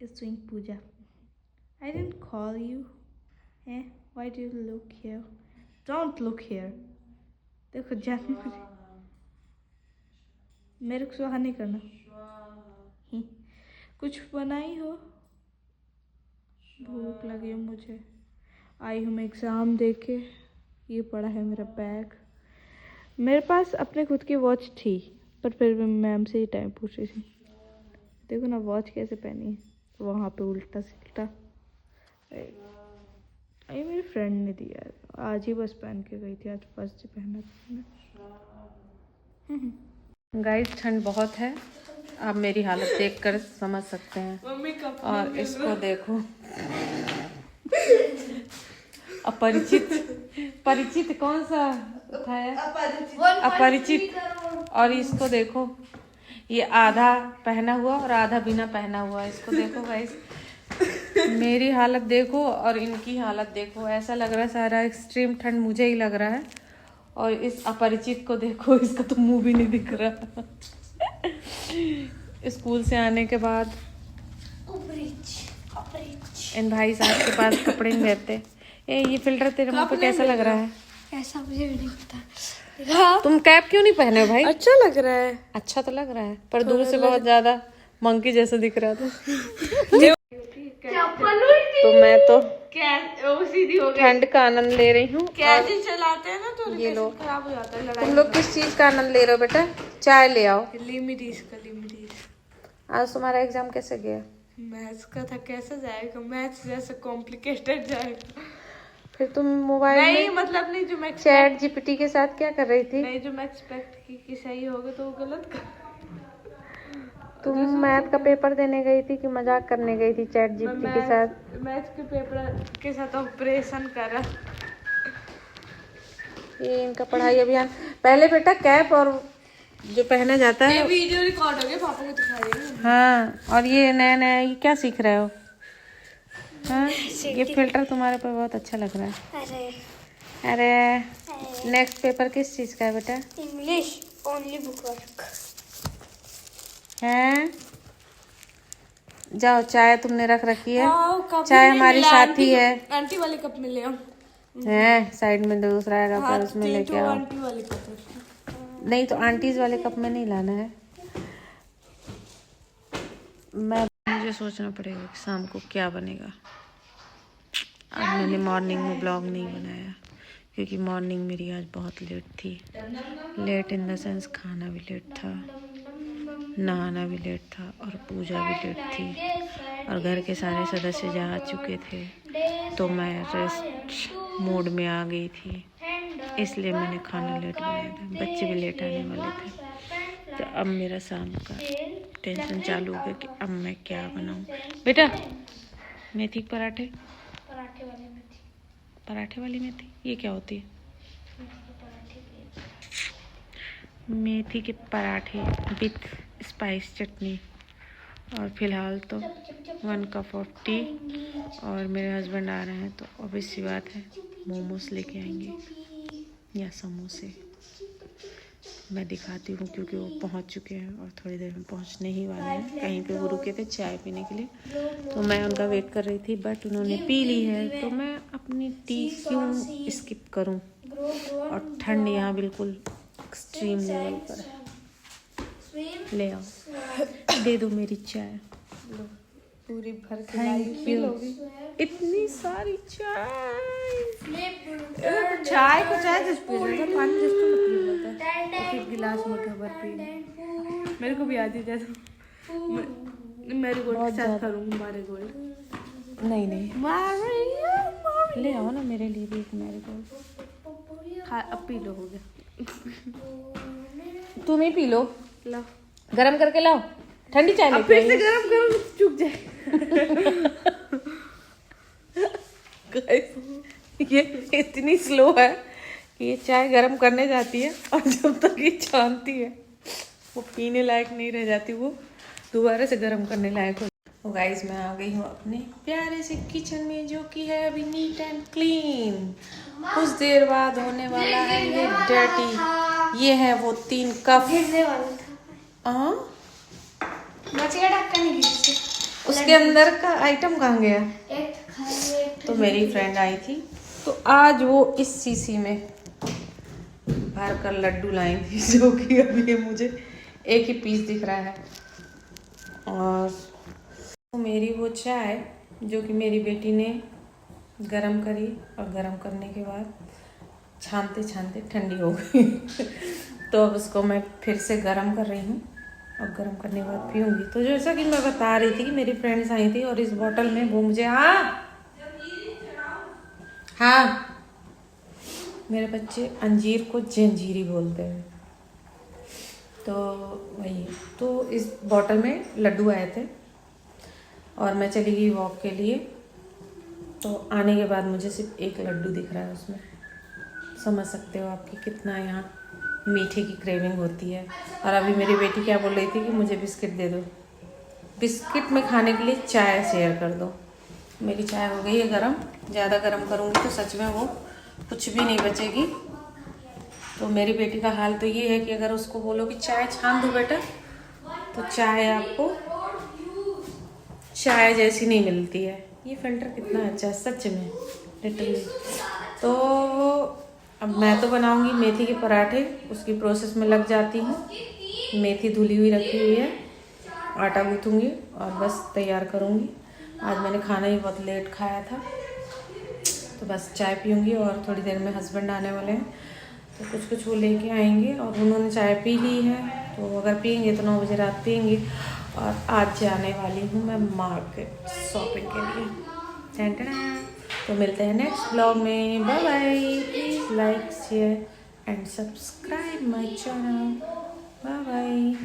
is doing puja. I didn't call you. Why do you look here? Don't look here. देखो जानवर मेरे को स्वाहा नहीं करना। कुछ बनाई हो? भूख लगी है मुझे। आई हूँ मैं एग्ज़ाम दे के। ये पड़ा है मेरा बैग। मेरे पास अपने खुद की वॉच थी पर फिर मैं मैम से ही टाइम पूछ रही थी। देखो ना वॉच कैसे पहनी है, वहाँ पे उल्टा सिल्टा। ये मेरी फ्रेंड ने दिया, आज ही बस पहन के गई थी, आज फर्स्ट डे पहना था। गाइस ठंड बहुत है, आप मेरी हालत देखकर समझ सकते हैं। और इसको देखो, परिचित कौन सा था? अपरिचित। और इसको देखो, ये आधा पहना हुआ और आधा बिना पहना हुआ। इसको देखो गाइस, मेरी हालत देखो और इनकी हालत देखो। ऐसा लग रहा है सारा एक्सट्रीम ठंड मुझे ही लग रहा है। और इस अपरिचित को देखो, इसका तो मुंह भी नहीं दिख रहा। स्कूल से आने के बाद इन भाई साहब के पास कपड़े नहीं रहते। ये फिल्टर तेरे मुंह पे कैसा लग रहा है? ऐसा मुझे भी नहीं पता। तुम कैप क्यों नहीं पहने हो भाई? अच्छा लग रहा है। अच्छा तो लग रहा है पर दूर से बहुत ज्यादा मंकी जैसा दिख रहा था। तो मैं तो सीधी हो गई। ठंड का आनंद ले रही हूँ। कैसे चलाते हैं ना तो ये लोग खराब हो जाता है। तुम लोग किस चीज का आनंद ले रहे हो बेटा? चाय ले आओ। लिमिटीज। आज तुम्हारा एग्जाम कैसे गया? मैथ्स का था, कैसा जाएगा? मैथ्स जैसा कॉम्प्लिकेटेड जाएगा। फिर तुम मोबाइल नहीं में मतलब नहीं जो मैं चैट जीपीटी के साथ क्या कर रही थी? नहीं जो मैं एक्सपेक्ट की कि सही होगा तो वो गलत कर। तुम मैथ का पेपर देने गई थी कि मजाक करने गई थी चैट जीपीटी के साथ? मैथ्स के पेपर के साथ ऑपरेशन कर रहा। ये इनका पढ़ाई अभियान। पहले बेटा कैप और जो पहना जाता है, वीडियो रिकॉर्ड हो गया, पापा को दिखाइए। हाँ, और ये नया नया ये क्या सीख रहे हो? हाँ, ये फिल्टर तुम्हारे पे बहुत अच्छा लग रहा है। अरे नेक्स्ट पेपर किस चीज का है बेटा? इंग्लिश ओनली बुक वर्क है। जाओ, चाय तुमने रख रखी है। कप चाय हमारी साथी है। आंटी वाले कप में ले आओ। है साइड में दूसरा है कप, उसमें लेके आओ। आंटी वाले कप नहीं तो आंटीज वाले कप में नहीं लाना है। मुझे सोचना पड़ेगा कि शाम को क्या बनेगा। आज मैंने मॉर्निंग में ब्लॉग नहीं बनाया क्योंकि मॉर्निंग मेरी आज बहुत लेट थी। लेट इन द सेंस खाना भी लेट था, नहाना भी लेट था और पूजा भी लेट थी। और घर के सारे सदस्य जा चुके थे तो मैं रेस्ट मोड में आ गई थी, इसलिए मैंने खाना लेट बनाया था। बच्चे भी लेट आने वाले थे तो अब मेरा शाम का टेंशन चालू हो गया कि अब मैं क्या बनाऊं। बेटा मेथी के पराठे, पराठे वाली मेथी ये क्या होती है? मेथी के पराठे विथ स्पाइस चटनी। और फिलहाल तो 1 कप ऑफ टी। और मेरे हस्बैंड आ रहे हैं तो ऑब्वियस सी बात है मोमोज लेके आएंगे या समोसे। मैं दिखाती हूँ क्योंकि वो पहुँच चुके हैं और थोड़ी देर में पहुँचने ही वाले हैं। कहीं पे वो रुके थे चाय पीने के लिए तो मैं उनका वेट कर रही थी, बट उन्होंने पी ली है तो मैं अपनी टी क्यों स्किप करूँ। और ठंड यहाँ बिल्कुल एक्सट्रीम लेवल पर है। ले आओ, दे दो मेरी चाय। पूरी भर के थैंक यू। इतनी सारी चाय। चाय को चाय जैसे पी लेता है, पानी जैसे तो पी लेता है। एक गिलास में खबर पी। मेरे को भी आती है जैसे मेरे गोल के साथ करूँगी। मारे गोल नहीं ले आओ ना मेरे लिए भी एक मेरे गोल। खा अब पी लो, हो गया। तुम ही पी लो, लो गरम करके लाओ। ठंडी चाय अब फिर से गरम करो चुक जाए। ये इतनी स्लो है कि ये चाय गरम करने जाती है और जब तक ये छानती है वो पीने लायक नहीं रह जाती, वो दोबारा से गरम करने लायक हो। तो गाइस मैं आ गई हूँ अपने प्यारे से किचन में जो कि है अभी नीट एंड क्लीन। कुछ देर बाद होने वाला है ये डर्टी। ये है वो 3 कप। गिरने वाला था। हाँ बच गया ढक्कन नहीं गिर से। उसके अंदर का आइटम कहाँ गया? एक खाए तो मेरी फ्रेंड आई थी तो आज वो इस शीशी में भर कर लड्डू लाई थी, जो कि अभी ये मुझे एक ही पीस दिख रहा है। और तो मेरी वो चाय जो कि मेरी बेटी ने गरम करी और गरम करने के बाद छानते छानते ठंडी हो गई तो अब उसको मैं फिर से गरम कर रही हूँ और गरम करने के बाद पीऊँगी। तो जैसा कि मैं बता रही थी कि मेरी फ्रेंड्स आई थी और इस बॉटल में वो मुझे हाँ मेरे बच्चे अंजीर को जंजीरी बोलते हैं, तो वही। तो इस बॉटल में लड्डू आए थे और मैं चली गई वॉक के लिए। तो आने के बाद मुझे सिर्फ एक लड्डू दिख रहा है उसमें। समझ सकते हो आपकी कितना यहाँ मीठे की क्रेविंग होती है। और अभी मेरी बेटी क्या बोल रही थी कि मुझे बिस्किट दे दो, बिस्किट में खाने के लिए चाय शेयर कर दो। मेरी चाय हो गई है गरम, ज़्यादा गरम करूँगी तो सच में वो कुछ भी नहीं बचेगी। तो मेरी बेटी का हाल तो ये है कि अगर उसको बोलो कि चाय छान दो बेटा, तो चाय आपको चाय जैसी नहीं मिलती है। ये फिल्टर कितना अच्छा है सच में, लिटरली। तो अब मैं तो बनाऊंगी मेथी के पराठे, उसकी प्रोसेस में लग जाती हूँ। मेथी धुली हुई रखी हुई है, आटा गूँथूँगी और बस तैयार करूँगी। आज मैंने खाना ही बहुत लेट खाया था, तो बस चाय पीऊँगी और थोड़ी देर में हस्बैंड आने वाले हैं, तो कुछ कुछ वो लेके आएंगे। और उन्होंने चाय पी ली है, तो अगर पियेंगे तो 9 बजे रात पियेंगे। और आज जाने वाली हूँ मैं मार्केट शॉपिंग के लिए। टन-टन-टन। तो मिलते हैं नेक्स्ट ब्लॉग में। Bye bye. Please like share and subscribe my channel. Bye bye.